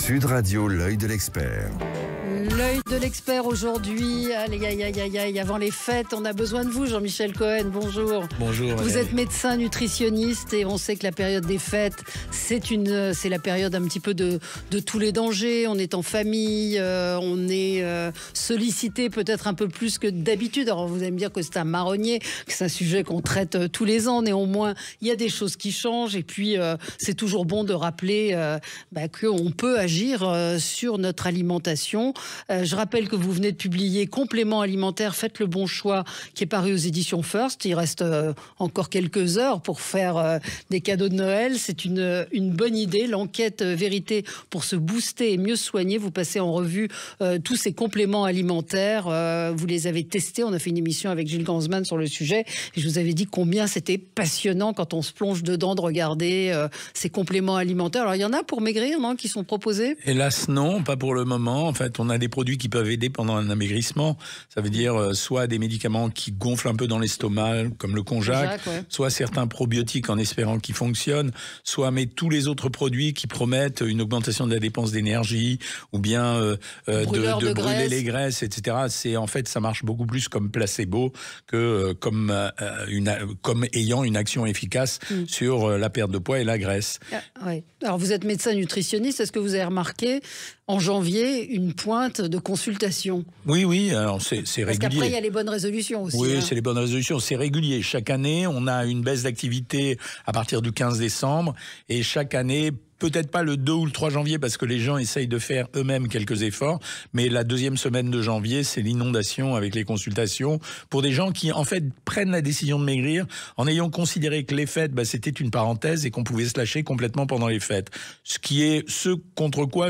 Sud Radio, l'œil de l'expert. L'œil de l'expert aujourd'hui. Aïe, avant les fêtes, on a besoin de vous, Jean-Michel Cohen. Bonjour. Bonjour. Vous êtes médecin nutritionniste et on sait que la période des fêtes, c'est la période un petit peu de tous les dangers. On est en famille, on est sollicité peut-être un peu plus que d'habitude. Alors vous allez me dire que c'est un marronnier, que c'est un sujet qu'on traite tous les ans. Néanmoins, il y a des choses qui changent et puis c'est toujours bon de rappeler qu'on peut agir sur notre alimentation. Je rappelle que vous venez de publier Complément alimentaire, faites le bon choix, qui est paru aux éditions First. Il reste encore quelques heures pour faire des cadeaux de Noël. C'est une bonne idée. L'enquête vérité pour se booster et mieux se soigner. Vous passez en revue tous ces compléments alimentaires. Vous les avez testés. On a fait une émission avec Gilles Gansman sur le sujet. Et je vous avais dit combien c'était passionnant quand on se plonge dedans de regarder ces compléments alimentaires. Alors, il y en a pour maigrir, non, qui sont proposés? Hélas, non, pas pour le moment. En fait, on a des produits qui peuvent aider pendant un amaigrissement. Ça veut dire soit des médicaments qui gonflent un peu dans l'estomac, comme le Konjac, soit certains probiotiques en espérant qu'ils fonctionnent, soit mais tous les autres produits qui promettent une augmentation de la dépense d'énergie ou bien de brûler les graisses, etc. C'est en fait, ça marche beaucoup plus comme placebo que comme ayant une action efficace sur la perte de poids et la graisse. Ouais. Alors vous êtes médecin nutritionniste. Est-ce que vous avez remarqué en janvier une pointe de consultation? Oui, alors c'est régulier. Parce qu'après, il y a les bonnes résolutions aussi. Oui, c'est les bonnes résolutions, c'est régulier. Chaque année, on a une baisse d'activité à partir du 15 décembre. Et chaque année, peut-être pas le 2 ou le 3 janvier, parce que les gens essayent de faire eux-mêmes quelques efforts, mais la deuxième semaine de janvier, c'est l'inondation avec les consultations pour des gens qui, en fait, prennent la décision de maigrir en ayant considéré que les fêtes, c'était une parenthèse et qu'on pouvait se lâcher complètement pendant les fêtes. Ce qui est ce contre quoi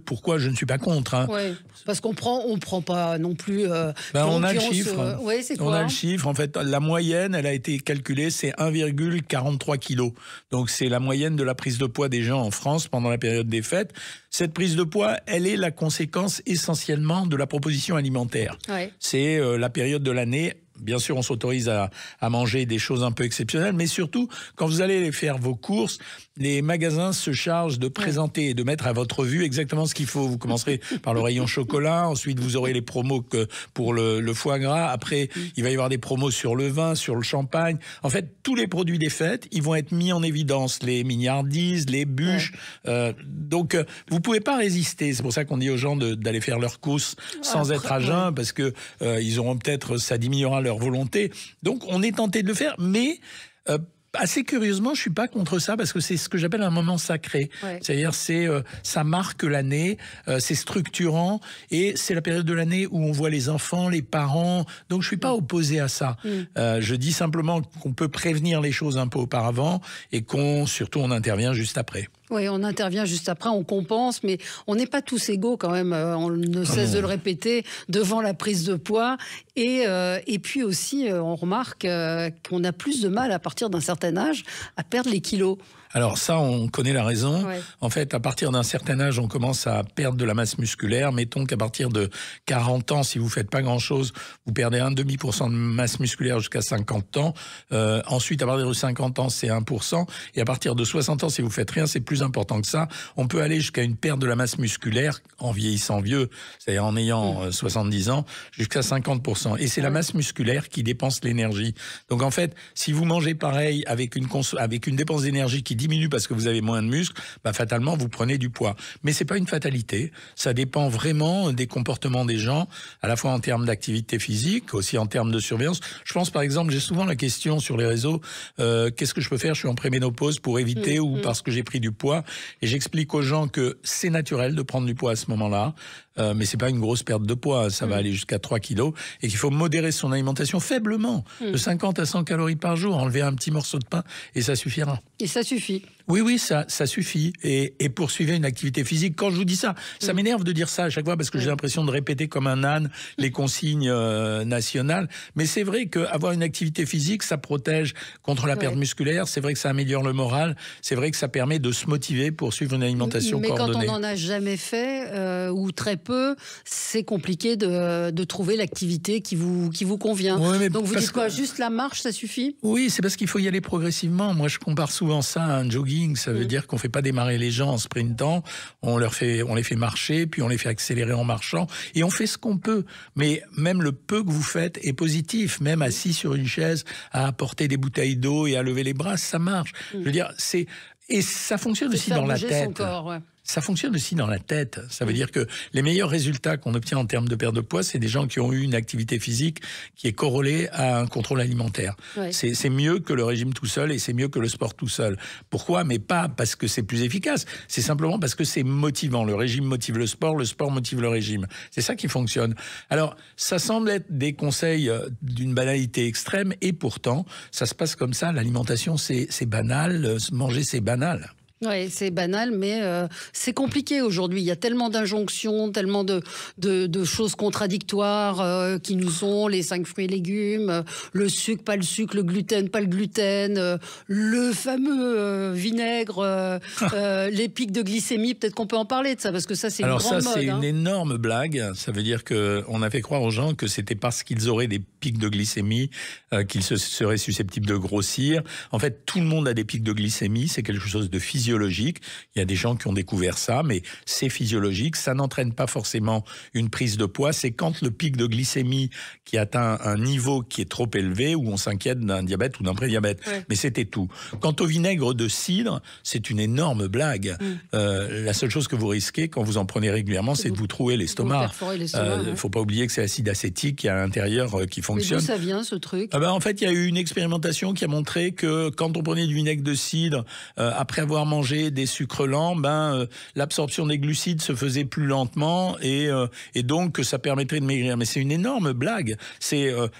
pourquoi je ne suis pas contre. Hein. Oui, parce qu'on prend pas non plus... on a le chiffre. C'est quoi? On a le chiffre. En fait, la moyenne, elle a été calculée, c'est 1,43 kg. Donc, c'est la moyenne de la prise de poids des gens en France pendant la période des fêtes. Cette prise de poids, elle est la conséquence essentiellement de la proposition alimentaire. Ouais. C'est la période de l'année. Bien sûr, on s'autorise à manger des choses un peu exceptionnelles, mais surtout, quand vous allez faire vos courses, les magasins se chargent de présenter et de mettre à votre vue exactement ce qu'il faut. Vous commencerez par le rayon chocolat, ensuite vous aurez les promos pour le foie gras, après il va y avoir des promos sur le vin, sur le champagne. En fait, tous les produits des fêtes, ils vont être mis en évidence, les mignardises, les bûches. Donc, vous pouvez pas résister. C'est pour ça qu'on dit aux gens d'aller faire leurs courses sans être à jeun, parce que ils auront peut-être, ça diminuera leur volonté. Donc, on est tenté de le faire, mais assez curieusement, je suis pas contre ça parce que c'est ce que j'appelle un moment sacré. Ouais. C'est-à-dire, ça marque l'année, c'est structurant et c'est la période de l'année où on voit les enfants, les parents. Donc, je suis pas opposé à ça. Je dis simplement qu'on peut prévenir les choses un peu auparavant et surtout, on intervient juste après. Oui, on intervient juste après, on compense, mais on n'est pas tous égaux quand même. On ne cesse de le répéter devant la prise de poids. Et puis aussi, on remarque qu'on a plus de mal à partir d'un certain âge à perdre les kilos. Alors ça, on connaît la raison. Ouais. En fait, à partir d'un certain âge, on commence à perdre de la masse musculaire. Mettons qu'à partir de 40 ans, si vous faites pas grand-chose, vous perdez 1,5% de masse musculaire jusqu'à 50 ans. Ensuite, à partir de 50 ans, c'est 1%. Et à partir de 60 ans, si vous faites rien, c'est plus important que ça. On peut aller jusqu'à une perte de la masse musculaire en vieillissant vieux, c'est-à-dire en ayant 70 ans, jusqu'à 50%. Et c'est la masse musculaire qui dépense l'énergie. Donc en fait, si vous mangez pareil avec une dépense d'énergie qui diminue parce que vous avez moins de muscles, fatalement, vous prenez du poids. Mais c'est pas une fatalité. Ça dépend vraiment des comportements des gens, à la fois en termes d'activité physique, aussi en termes de surveillance. Je pense, par exemple, j'ai souvent la question sur les réseaux, qu'est-ce que je peux faire? Je suis en préménopause pour éviter ou parce que j'ai pris du poids. Et j'explique aux gens que c'est naturel de prendre du poids à ce moment-là. Mais c'est pas une grosse perte de poids, ça va aller jusqu'à 3 kilos, et qu'il faut modérer son alimentation faiblement, de 50 à 100 calories par jour, enlever un petit morceau de pain, et ça suffira. Et ça suffit. Oui, ça suffit. Et poursuivez une activité physique. Quand je vous dis ça, ça m'énerve de dire ça à chaque fois parce que j'ai l'impression de répéter comme un âne les consignes nationales. Mais c'est vrai qu'avoir une activité physique, ça protège contre la perte musculaire. C'est vrai que ça améliore le moral. C'est vrai que ça permet de se motiver pour suivre une alimentation coordonnée. Mais quand on n'en a jamais fait, ou très peu, c'est compliqué de trouver l'activité qui vous convient. Ouais, donc vous dites quoi, juste la marche, ça suffit? Oui, c'est parce qu'il faut y aller progressivement. Moi, je compare souvent ça à un jogging. Ça veut dire qu'on fait pas démarrer les gens en sprintant, on les fait marcher, puis on les fait accélérer en marchant, et on fait ce qu'on peut. Mais même le peu que vous faites est positif. Même assis sur une chaise, à apporter des bouteilles d'eau et à lever les bras, ça marche. Je veux dire, et ça fonctionne aussi dans la tête. Son corps, ouais. Ça fonctionne aussi dans la tête. Ça veut dire que les meilleurs résultats qu'on obtient en termes de perte de poids, c'est des gens qui ont eu une activité physique qui est corrélée à un contrôle alimentaire. Ouais. C'est mieux que le régime tout seul et c'est mieux que le sport tout seul. Pourquoi? Mais pas parce que c'est plus efficace. C'est simplement parce que c'est motivant. Le régime motive le sport motive le régime. C'est ça qui fonctionne. Alors, ça semble être des conseils d'une banalité extrême et pourtant, ça se passe comme ça. L'alimentation, c'est banal. Manger, c'est banal. Oui, c'est banal, mais c'est compliqué aujourd'hui. Il y a tellement d'injonctions, tellement de choses contradictoires qui nous sont, les 5 fruits et légumes, le sucre, pas le gluten, pas le gluten, le fameux vinaigre, les pics de glycémie. Peut-être qu'on peut en parler de ça, parce que ça, c'est une grande mode. Alors ça, c'est une énorme blague. Ça veut dire qu'on a fait croire aux gens que c'était parce qu'ils auraient des pics de glycémie qu'ils seraient susceptibles de grossir. En fait, tout le monde a des pics de glycémie. C'est quelque chose de physiologique. Il y a des gens qui ont découvert ça, mais c'est physiologique. Ça n'entraîne pas forcément une prise de poids. C'est quand le pic de glycémie qui atteint un niveau qui est trop élevé où on s'inquiète d'un diabète ou d'un prédiabète. Ouais. Mais c'était tout. Quant au vinaigre de cidre, c'est une énorme blague. La seule chose que vous risquez quand vous en prenez régulièrement, c'est de vous trouer l'estomac. Il faut pas oublier que c'est l'acide acétique qui est à l'intérieur qui fonctionne. Mais d'où ça vient, ce truc? En fait, il y a eu une expérimentation qui a montré que quand on prenait du vinaigre de cidre, après avoir mangé des sucres lents, l'absorption des glucides se faisait plus lentement et donc ça permettrait de maigrir. Mais c'est une énorme blague.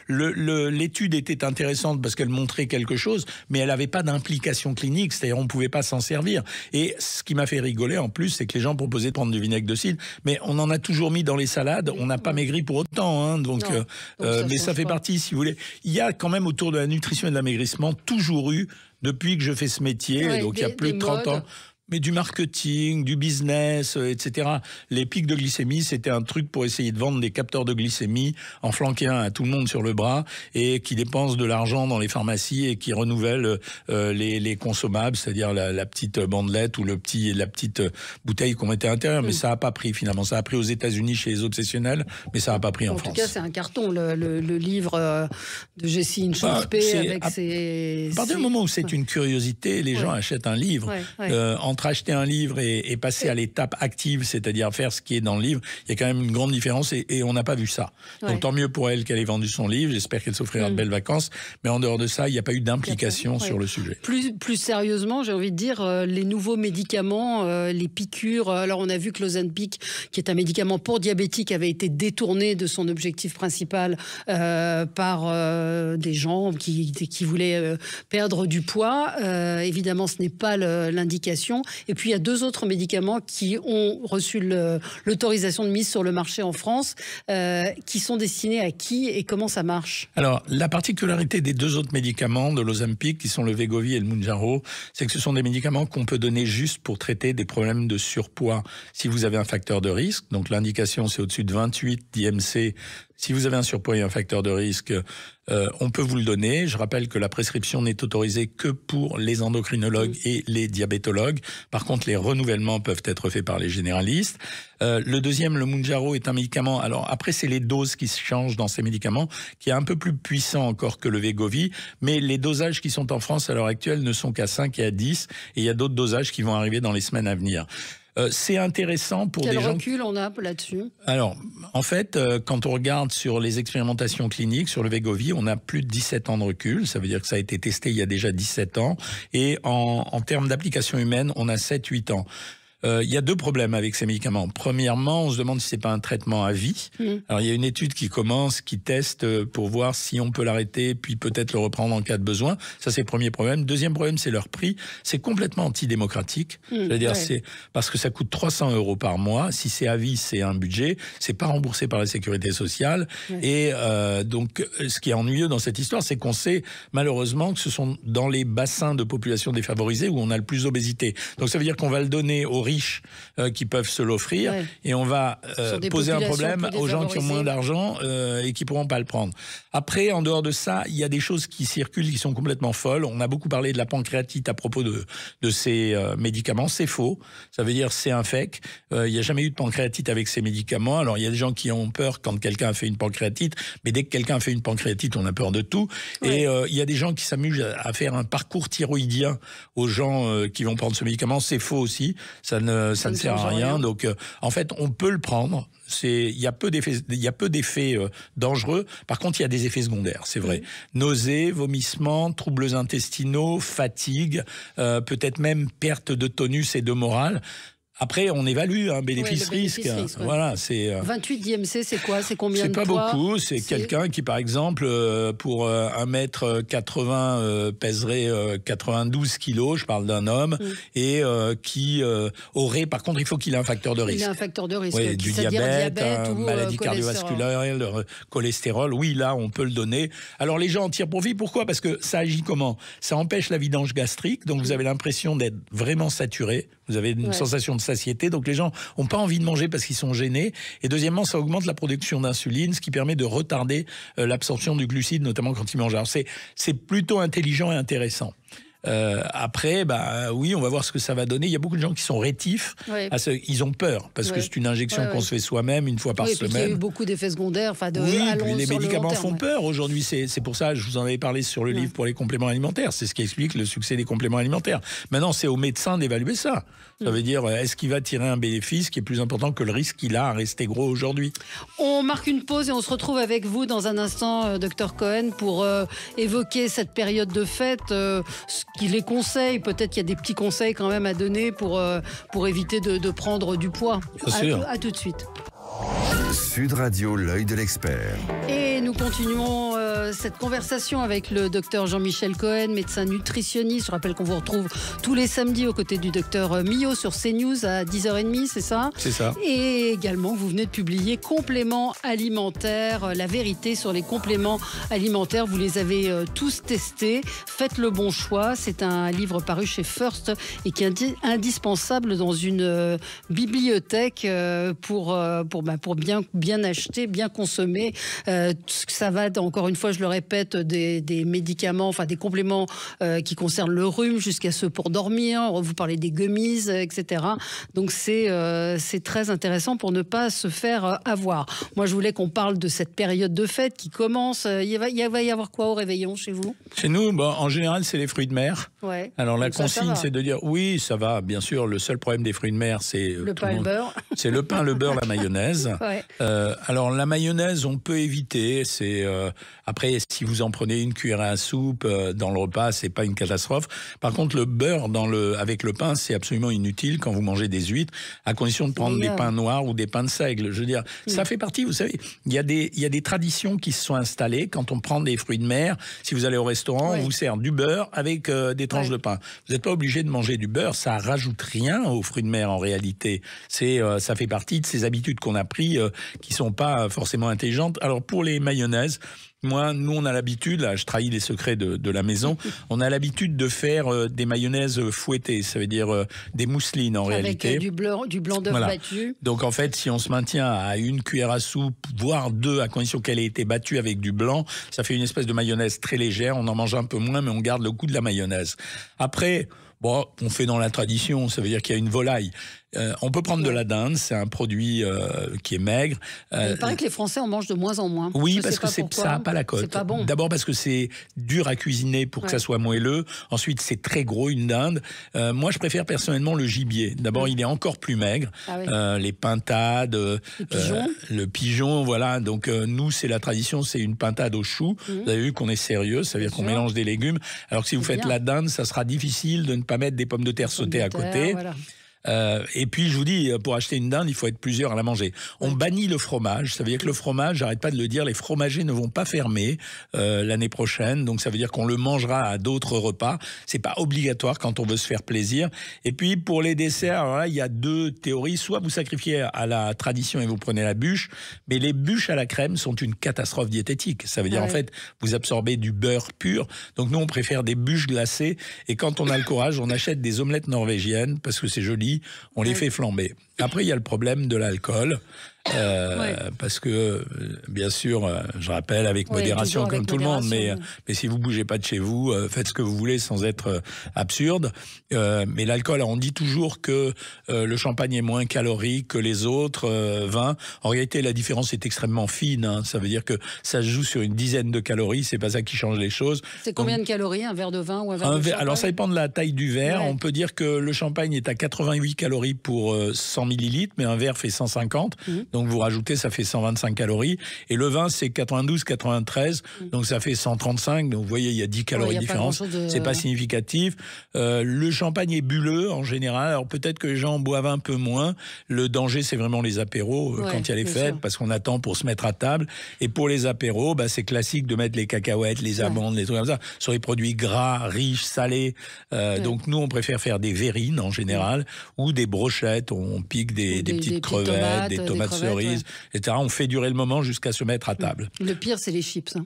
L'étude était intéressante parce qu'elle montrait quelque chose, mais elle n'avait pas d'implication clinique, c'est-à-dire on ne pouvait pas s'en servir. Et ce qui m'a fait rigoler en plus, c'est que les gens proposaient de prendre du vinaigre de cidre, mais on en a toujours mis dans les salades, on n'a pas maigri pour autant. Hein, donc mais ça fait partie, si vous voulez. Il y a quand même autour de la nutrition et de l'amaigrissement toujours eu, depuis que je fais ce métier, donc il y a plus de 30 ans, mais du marketing, du business, etc. Les pics de glycémie, c'était un truc pour essayer de vendre des capteurs de glycémie, en flanquer un à tout le monde sur le bras, et qui dépensent de l'argent dans les pharmacies et qui renouvellent les consommables, c'est-à-dire la petite bandelette ou la petite bouteille qu'on mettait à l'intérieur. Mais ça n'a pas pris finalement. Ça a pris aux États-Unis chez les obsessionnels, mais ça n'a pas pris en France. En tout cas, c'est un carton, le livre de Jessie Inchauspé avec ses... À partir du moment où c'est une curiosité, les gens achètent un livre. Entre acheter un livre et passer à l'étape active, c'est-à-dire faire ce qui est dans le livre, il y a quand même une grande différence et on n'a pas vu ça. Donc tant mieux pour elle qu'elle ait vendu son livre, j'espère qu'elle s'offrira de belles vacances, mais en dehors de ça, il n'y a pas eu d'implication sur le sujet. Plus sérieusement, j'ai envie de dire, les nouveaux médicaments, les piqûres, alors on a vu que l'Ozempic, qui est un médicament pour diabétiques, avait été détourné de son objectif principal par des gens qui voulaient perdre du poids. Évidemment, ce n'est pas l'indication. Et puis, il y a 2 autres médicaments qui ont reçu l'autorisation de mise sur le marché en France, qui sont destinés à qui et comment ça marche? Alors, la particularité des 2 autres médicaments de l'Ozempic, qui sont le Wegovy et le Mounjaro, c'est que ce sont des médicaments qu'on peut donner juste pour traiter des problèmes de surpoids. Si vous avez un facteur de risque, donc l'indication c'est au-dessus de 28 d'IMC, si vous avez un surpoids et un facteur de risque, on peut vous le donner. Je rappelle que la prescription n'est autorisée que pour les endocrinologues et les diabétologues. Par contre, les renouvellements peuvent être faits par les généralistes. Le deuxième, le Mounjaro, est un médicament. Alors après, c'est les doses qui changent dans ces médicaments, qui est un peu plus puissant encore que le Wegovy. Mais les dosages qui sont en France à l'heure actuelle ne sont qu'à 5 et à 10. Et il y a d'autres dosages qui vont arriver dans les semaines à venir. C'est intéressant pour des gens... Quel recul on a là-dessus? Alors, en fait, quand on regarde sur les expérimentations cliniques, sur le Wegovy, on a plus de 17 ans de recul. Ça veut dire que ça a été testé il y a déjà 17 ans. Et en termes d'application humaine, on a 7-8 ans. Il y a 2 problèmes avec ces médicaments. Premièrement, on se demande si c'est pas un traitement à vie. Alors il y a une étude qui commence, qui teste pour voir si on peut l'arrêter, puis peut-être le reprendre en cas de besoin. Ça, c'est le premier problème. Deuxième problème, c'est leur prix. C'est complètement antidémocratique. C'est-à-dire, c'est parce que ça coûte 300 € par mois. Si c'est à vie, c'est un budget. C'est pas remboursé par la sécurité sociale. Et donc, ce qui est ennuyeux dans cette histoire, c'est qu'on sait malheureusement que ce sont dans les bassins de population défavorisés où on a le plus d'obésité. Donc ça veut dire qu'on va le donner aux riches riches qui peuvent se l'offrir, et on va poser un problème aux gens qui ont moins d'argent et qui pourront pas le prendre. Après, en dehors de ça, il y a des choses qui circulent qui sont complètement folles. On a beaucoup parlé de la pancréatite à propos de ces médicaments. C'est faux. Ça veut dire c'est un fake. Il n'y a jamais eu de pancréatite avec ces médicaments. Alors, il y a des gens qui ont peur quand quelqu'un a fait une pancréatite, mais dès que quelqu'un a fait une pancréatite, on a peur de tout. Et il y a des gens qui s'amusent à faire un parcours thyroïdien aux gens qui vont prendre ce médicament. C'est faux aussi. Ça ne sert à rien. Donc, en fait, on peut le prendre. Il y a peu d'effets dangereux. Par contre, il y a des effets secondaires, c'est vrai. Nausées, vomissements, troubles intestinaux, fatigue, peut-être même perte de tonus et de morale. Après, on évalue un bénéfice-risque. Voilà, c'est 28 d'IMC, c'est quoi? C'est combien de poids? C'est pas beaucoup. C'est quelqu'un qui, par exemple, pour 1m80 pèserait 92 kilos. Je parle d'un homme et qui aurait. Par contre, il faut qu'il ait un facteur de risque. Il a un facteur de risque. Oui, du diabète ou maladie cardiovasculaire, cholestérol. Oui, là, on peut le donner. Alors, les gens en tirent profit. Pourquoi? Parce que ça agit comment? Ça empêche la vidange gastrique. Donc, vous avez l'impression d'être vraiment saturé. Vous avez une sensation de satiété, donc les gens n'ont pas envie de manger parce qu'ils sont gênés. Et deuxièmement, ça augmente la production d'insuline, ce qui permet de retarder l'absorption du glucide, notamment quand ils mangent. Alors c'est plutôt intelligent et intéressant. Après, oui, on va voir ce que ça va donner. Il y a beaucoup de gens qui sont rétifs. Ils ont peur parce que c'est une injection qu'on se fait soi-même une fois par semaine. Il y a eu beaucoup d'effets secondaires. Les médicaments font peur aujourd'hui. C'est pour ça, je vous en avais parlé sur le livre pour les compléments alimentaires. C'est ce qui explique le succès des compléments alimentaires. Maintenant, c'est au médecin d'évaluer ça. Ça veut dire, est-ce qu'il va tirer un bénéfice qui est plus important que le risque qu'il a à rester gros aujourd'hui? On marque une pause et on se retrouve avec vous dans un instant, Dr Cohen, pour évoquer cette période de fête, ce qui les conseille. Peut-être qu'il y a des petits conseils quand même à donner pour éviter de prendre du poids. Bien sûr. À tout de suite. Sud Radio, l'œil de l'expert. Et nous continuons cette conversation avec le docteur Jean-Michel Cohen, médecin nutritionniste. Je rappelle qu'on vous retrouve tous les samedis aux côtés du docteur Millot sur CNews à 10h30, c'est ça? C'est ça. Et également, vous venez de publier Compléments alimentaires, la vérité sur les compléments alimentaires. Vous les avez tous testés. Faites le bon choix. C'est un livre paru chez First et qui est indispensable dans une bibliothèque pour bien acheter, bien consommer. Ça va, encore une fois, je le répète, des médicaments, enfin des compléments qui concernent le rhume jusqu'à ceux pour dormir. Vous parlez des gummies, etc. Donc c'est très intéressant pour ne pas se faire avoir. Moi, je voulais qu'on parle de cette période de fête qui commence. Il va y avoir quoi au réveillon chez vous? Chez nous, en général, c'est les fruits de mer. Alors la consigne, c'est de dire oui, ça va, bien sûr. Le seul problème des fruits de mer, c'est le pain et le beurre. C'est le pain, le beurre, la mayonnaise. Alors la mayonnaise, on peut éviter. Après, si vous en prenez une cuillère à soupe dans le repas, c'est pas une catastrophe. Par contre, le beurre avec le pain, c'est absolument inutile quand vous mangez des huîtres, à condition de prendre des pains noirs ou des pains de seigle. Je veux dire, ça fait partie. Vous savez, il y a des traditions qui se sont installées quand on prend des fruits de mer. Si vous allez au restaurant, on vous sert du beurre avec des tranches de pain. Vous n'êtes pas obligé de manger du beurre. Ça rajoute rien aux fruits de mer en réalité. Ça fait partie de ces habitudes qu'on a pris qui sont pas forcément intelligentes. Alors pour les mayonnaises, nous on a l'habitude, là je trahis les secrets de la maison, on a l'habitude de faire des mayonnaises fouettées, ça veut dire des mousselines en réalité. Avec du blanc d'œuf battu. Donc en fait, si on se maintient à une cuillère à soupe, voire deux, à condition qu'elle ait été battue avec du blanc, ça fait une espèce de mayonnaise très légère, on en mange un peu moins, mais on garde le goût de la mayonnaise. Après, on fait dans la tradition, ça veut dire qu'il y a une volaille. On peut prendre de la dinde, c'est un produit qui est maigre. Il paraît que les Français en mangent de moins en moins. Oui, parce que ça n'a pas la cote. C'est pas bon. D'abord parce que c'est dur à cuisiner pour que ça soit moelleux. Ensuite, c'est très gros, une dinde. Moi, je préfère personnellement le gibier. D'abord, il est encore plus maigre. Les pintades, le pigeon, voilà. Donc, nous, c'est la tradition, c'est une pintade au chou. Vous avez vu qu'on est sérieux, ça veut dire qu'on mélange des légumes. Alors que si vous faites la dinde, ça sera difficile de ne pas mettre des pommes de terre sautées à côté. Voilà. Et puis je vous dis, pour acheter une dinde, il faut être plusieurs à la manger. On bannit le fromage, ça veut dire que le fromage, j'arrête pas de le dire, les fromagers ne vont pas fermer l'année prochaine, donc ça veut dire qu'on le mangera à d'autres repas. C'est pas obligatoire quand on veut se faire plaisir. Et puis pour les desserts, alors là, il y a deux théories. Soit vous sacrifiez à la tradition et vous prenez la bûche, mais les bûches à la crème sont une catastrophe diététique. Ça veut dire en fait, vous absorbez du beurre pur. Donc nous, on préfère des bûches glacées. Et quand on a le courage, on achète des omelettes norvégiennes parce que c'est joli. midi, on les fait flamber. Après, il y a le problème de l'alcool. Parce que, bien sûr, je rappelle avec modération comme tout le monde, mais si vous bougez pas de chez vous, faites ce que vous voulez sans être absurde. Mais l'alcool, on dit toujours que le champagne est moins calorique que les autres vins. En réalité, la différence est extrêmement fine. Hein. Ça veut dire que ça se joue sur une dizaine de calories. C'est pas ça qui change les choses. C'est combien de calories, un verre de vin ou un verre de champagne? Alors, ça dépend de la taille du verre. On peut dire que le champagne est à 88 calories pour 100 millilitres, mais un verre fait 150. Donc, vous rajoutez, ça fait 125 calories. Et le vin, c'est 92, 93. Donc, ça fait 135. Donc, vous voyez, il y a 10 calories de différence. C'est pas significatif. Le champagne est bulleux, en général. Alors, peut-être que les gens boivent un peu moins. Le danger, c'est vraiment les apéros quand il y a les fêtes, parce qu'on attend pour se mettre à table. Et pour les apéros, c'est classique de mettre les cacahuètes, les amandes, les trucs comme ça, sur les produits gras, riches, salés. Donc, nous, on préfère faire des verrines, en général, ou des brochettes. On pique des petites crevettes, des tomates cerises, etc. On fait durer le moment jusqu'à se mettre à table. Le pire, c'est les chips. Hein.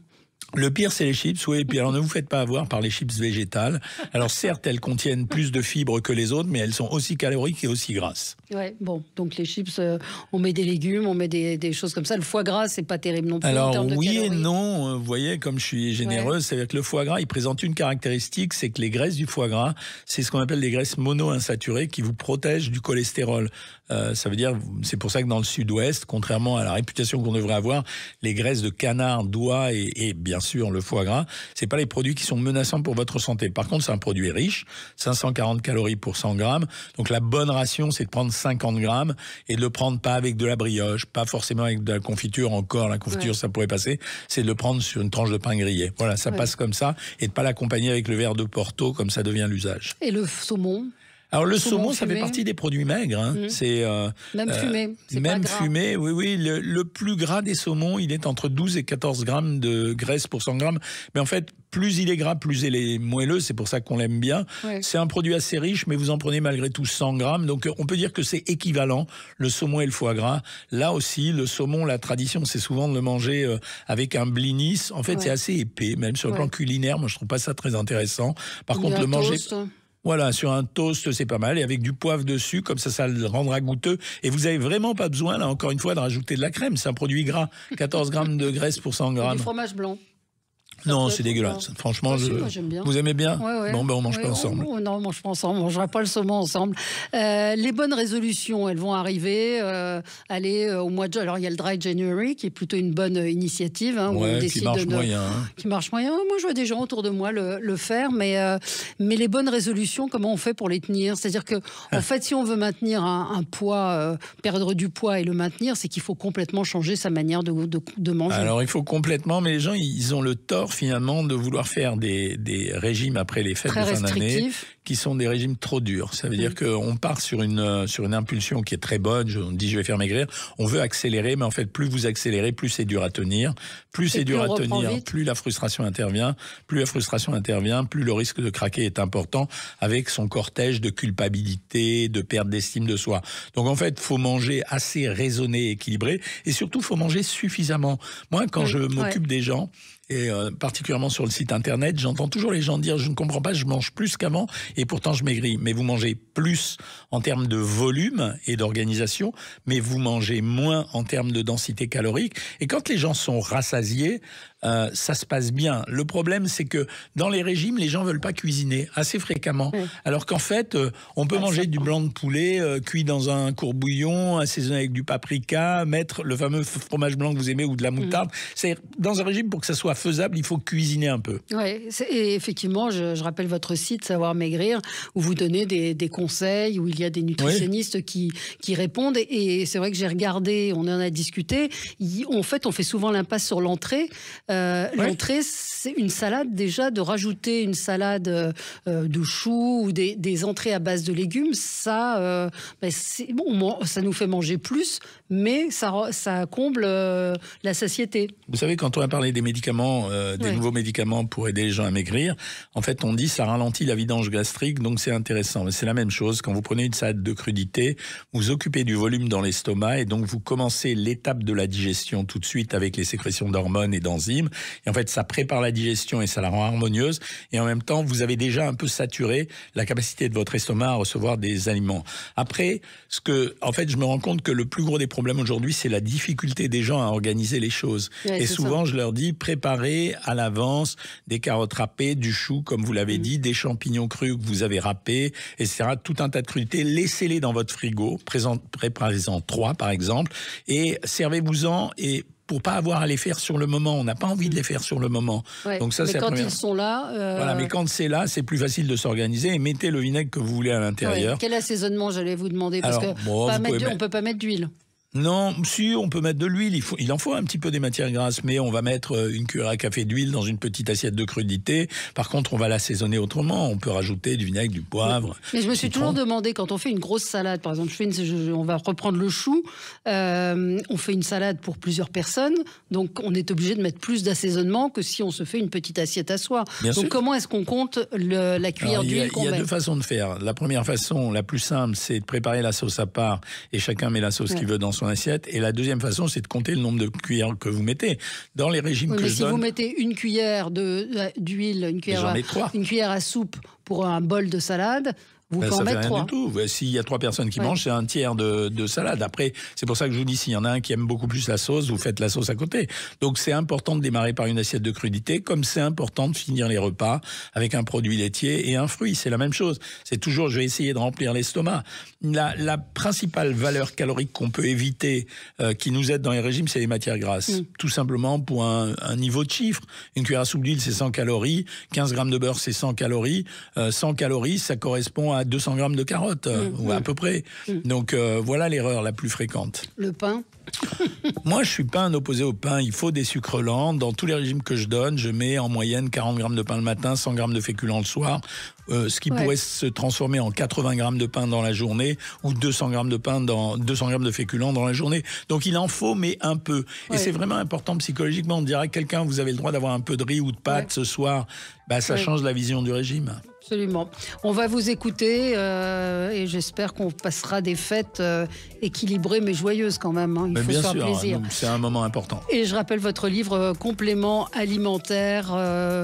Le pire, c'est les chips, oui. Et puis alors, ne vous faites pas avoir par les chips végétales. Alors certes, elles contiennent plus de fibres que les autres, mais elles sont aussi caloriques et aussi grasses. Ouais, bon, donc les chips, on met des légumes, on met des choses comme ça. Le foie gras, c'est pas terrible non plus. Alors en termes de oui calories. et non, vous voyez, comme je suis généreuse, c'est-à-dire que le foie gras, il présente une caractéristique, c'est que les graisses du foie gras, c'est ce qu'on appelle des graisses monoinsaturées qui vous protègent du cholestérol. Ça veut dire, c'est pour ça que dans le sud-ouest, contrairement à la réputation qu'on devrait avoir, les graisses de canard, d'oie et bien sûr le foie gras, c'est pas les produits qui sont menaçants pour votre santé. Par contre, c'est un produit riche, 540 calories pour 100 grammes. Donc la bonne ration, c'est de prendre 50 grammes et de le prendre pas avec de la brioche, pas forcément avec de la confiture. Encore, la confiture, ça pourrait passer. C'est de le prendre sur une tranche de pain grillé. Voilà, ça passe comme ça et de pas l'accompagner avec le verre de Porto, comme ça devient l'usage. Et le saumon? Alors le saumon, ça fait partie des produits maigres. Hein. C'est même fumé. Même fumé, oui. Le plus gras des saumons, il est entre 12 et 14 grammes de graisse pour 100 grammes. Mais en fait, plus il est gras, plus il est moelleux. C'est pour ça qu'on l'aime bien. C'est un produit assez riche, mais vous en prenez malgré tout 100 grammes. Donc on peut dire que c'est équivalent, le saumon et le foie gras. Là aussi, le saumon, la tradition, c'est souvent de le manger avec un blinis. En fait, c'est assez épais, même sur le plan culinaire. Moi, je trouve pas ça très intéressant. Par contre, le manger... Voilà, sur un toast, c'est pas mal. Et avec du poivre dessus, comme ça le rendra goûteux. Et vous avez vraiment pas besoin, là, encore une fois, de rajouter de la crème. C'est un produit gras. 14 grammes de graisse pour 100 grammes. Du fromage blanc. Non, c'est dégueulasse. Franchement, moi, j'aime bien. Vous aimez bien? Bon, on mange pas ensemble. Non, on mange pas ensemble. On mangera pas le saumon ensemble. Les bonnes résolutions, elles vont arriver. Aller au mois de juin. Alors, il y a le Dry January, qui est plutôt une bonne initiative. Où on décide qui marche moyen. Qui marche moyen. Moi, je vois des gens autour de moi le faire. Mais les bonnes résolutions, comment on fait pour les tenir? C'est-à-dire que, en fait, si on veut maintenir un poids, perdre du poids et le maintenir, c'est qu'il faut complètement changer sa manière de manger. Alors, il faut complètement, mais les gens, ils ont le tort finalement de vouloir faire des régimes après les fêtes de fin d'année qui sont des régimes trop durs. Ça veut dire qu'on part sur une impulsion qui est très bonne. On dit je vais faire maigrir. On veut accélérer, mais en fait plus vous accélérez, plus c'est dur à tenir. Plus c'est dur à tenir, plus la frustration intervient. Plus la frustration intervient, plus le risque de craquer est important, avec son cortège de culpabilité, de perte d'estime de soi. Donc en fait, faut manger assez raisonné, équilibré, et surtout faut manger suffisamment. Moi, quand je m'occupe des gens, et particulièrement sur le site internet, j'entends toujours les gens dire « je ne comprends pas, je mange plus qu'avant et pourtant je maigris ». Mais vous mangez plus en termes de volume et d'organisation, mais vous mangez moins en termes de densité calorique. Et quand les gens sont rassasiés, ça se passe bien. Le problème, c'est que dans les régimes, les gens veulent pas cuisiner assez fréquemment. Alors qu'en fait, on peut manger du blanc de poulet cuit dans un courbouillon, assaisonné avec du paprika, mettre le fameux fromage blanc que vous aimez ou de la moutarde. C'est dans un régime, pour que ça soit faisable, il faut cuisiner un peu. Oui, et effectivement, je rappelle votre site Savoir Maigrir, où vous donnez des conseils, où il y a des nutritionnistes qui répondent. Et c'est vrai que j'ai regardé, on en a discuté. En fait, on fait souvent l'impasse sur l'entrée. L'entrée, c'est une salade déjà, de rajouter une salade de choux ou des entrées à base de légumes, ça nous fait manger plus, mais ça comble la satiété. Vous savez, quand on a parlé des médicaments, des nouveaux médicaments pour aider les gens à maigrir, en fait, on dit ça ralentit la vidange gastrique, donc c'est intéressant. Mais c'est la même chose, quand vous prenez une salade de crudité, vous occupez du volume dans l'estomac et donc vous commencez l'étape de la digestion tout de suite avec les sécrétions d'hormones et d'enzymes. régime. Et en fait, ça prépare la digestion et ça la rend harmonieuse. Et en même temps, vous avez déjà un peu saturé la capacité de votre estomac à recevoir des aliments. Après, en fait, je me rends compte que le plus gros des problèmes aujourd'hui, c'est la difficulté des gens à organiser les choses. Ouais, et souvent, je leur dis, préparez à l'avance des carottes râpées, du chou, comme vous l'avez dit, des champignons crus que vous avez râpés, etc. Tout un tas de crudités. Laissez-les dans votre frigo. Préparez-en 3, par exemple. Et servez-vous-en et pour pas avoir à les faire sur le moment. On n'a pas envie de les faire sur le moment. Ouais, donc ça, mais c'est quand la première... ils sont là... Voilà, mais quand c'est là, c'est plus facile de s'organiser et mettez le vinaigre que vous voulez à l'intérieur. Ouais. Quel assaisonnement, j'allais vous demander, parce Alors, que bon, on peut pas mettre d'huile. Non, si, on peut mettre de l'huile. Il en faut un petit peu des matières grasses, mais on va mettre une cuillère à café d'huile dans une petite assiette de crudité. Par contre, on va l'assaisonner autrement. On peut rajouter du vinaigre, du poivre. Mais je me suis toujours demandé, quand on fait une grosse salade, par exemple, on va reprendre le chou, on fait une salade pour plusieurs personnes, donc on est obligé de mettre plus d'assaisonnement que si on se fait une petite assiette à soi. Bien donc sûr. Comment est-ce qu'on compte la cuillère d'huile qu'on met ? Il y a deux façons de faire. La première façon, la plus simple, c'est de préparer la sauce à part et chacun met la sauce qu'il veut dans son assiette. Et la deuxième façon, c'est de compter le nombre de cuillères que vous mettez. Dans les régimes que je donne... si vous mettez une cuillère d'huile, une cuillère à soupe pour un bol de salade... Vous pouvez en mettre 3. Du tout. S'il y a 3 personnes qui mangent, c'est un tiers de salade. Après, c'est pour ça que je vous dis, s'il y en a un qui aime beaucoup plus la sauce, vous faites la sauce à côté. Donc, c'est important de démarrer par une assiette de crudité, comme c'est important de finir les repas avec un produit laitier et un fruit. C'est la même chose. C'est toujours, je vais essayer de remplir l'estomac. La principale valeur calorique qu'on peut éviter, qui nous aide dans les régimes, c'est les matières grasses. Tout simplement pour un niveau de chiffre. Une cuillère à soupe d'huile, c'est 100 calories. 15 grammes de beurre, c'est 100 calories. 100 calories, ça correspond à 200 grammes de carottes, ou à peu près. Donc, voilà l'erreur la plus fréquente. Le pain ? Moi, je suis pas un opposé au pain. Il faut des sucres lents. Dans tous les régimes que je donne, je mets en moyenne 40 grammes de pain le matin, 100 grammes de féculents le soir, ce qui pourrait se transformer en 80 grammes de pain dans la journée ou 200 grammes de féculents dans la journée. Donc, il en faut, mais un peu. Et c'est vraiment important psychologiquement. On dirait à quelqu'un, vous avez le droit d'avoir un peu de riz ou de pâtes ce soir. Ça change la vision du régime. Absolument. On va vous écouter et j'espère qu'on passera des fêtes équilibrées mais joyeuses quand même. Il faut se faire plaisir. C'est un moment important. Et je rappelle votre livre Compléments alimentaires,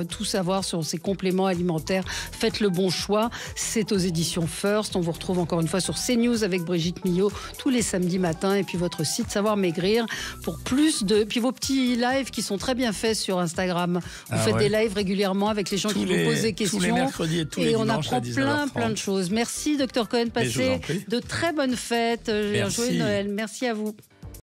tout savoir sur ces compléments alimentaires. Faites le bon choix. C'est aux éditions First. On vous retrouve encore une fois sur CNews avec Brigitte Millot tous les samedis matins et puis votre site Savoir Maigrir pour plus de... Puis vos petits lives qui sont très bien faits sur Instagram. Vous faites des lives régulièrement avec les gens qui vous posent des questions. Tous les mercredis et tous les on dimanches apprend plein de choses. Merci, Dr Cohen. Passez de très bonnes fêtes. Un joyeux Noël. Merci à vous.